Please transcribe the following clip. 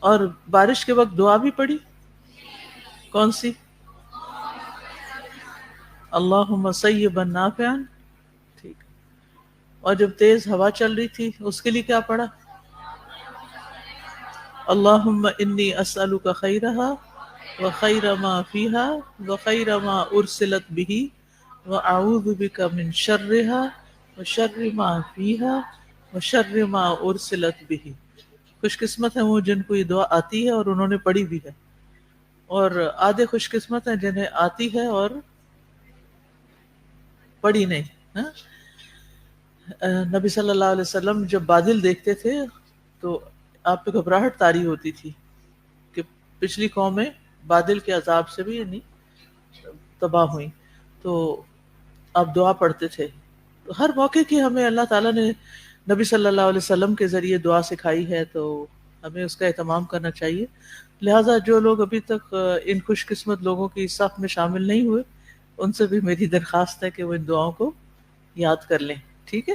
اور بارش کے وقت دعا بھی پڑھی، کون سی؟ اللہم صیبا نافعا، ٹھیک. اور جب تیز ہوا چل رہی تھی اس کے لیے کیا پڑھا؟ اللہم انی اسألک خیرہا وخیر ما فیہا وخیر ما ارسلت بہ واعوذ بک من شرہا وشر ما فیہا وشر ما ارسلت بہ. خوش قسمت ہیں وہ جن کو یہ دعا آتی ہے اور انہوں نے پڑھی بھی ہے، اور آدھے خوش قسمت ہیں جنہیں آتی ہے اور پڑھی نہیں. ہاں؟ نبی صلی اللہ علیہ وسلم جب بادل دیکھتے تھے تو آپ پہ گھبراہٹ طاری ہوتی تھی کہ پچھلی قومیں بادل کے عذاب سے بھی یعنی تباہ ہوئیں، تو آپ دعا پڑھتے تھے. تو ہر موقع کی ہمیں اللہ تعالیٰ نے نبی صلی اللہ علیہ وسلم کے ذریعے دعا سکھائی ہے، تو ہمیں اس کا اہتمام کرنا چاہیے. لہٰذا جو لوگ ابھی تک ان خوش قسمت لوگوں کی صف میں شامل نہیں ہوئے، ان سے بھی میری درخواست ہے کہ وہ ان دعاؤں کو یاد کر لیں. ٹھیک ہے.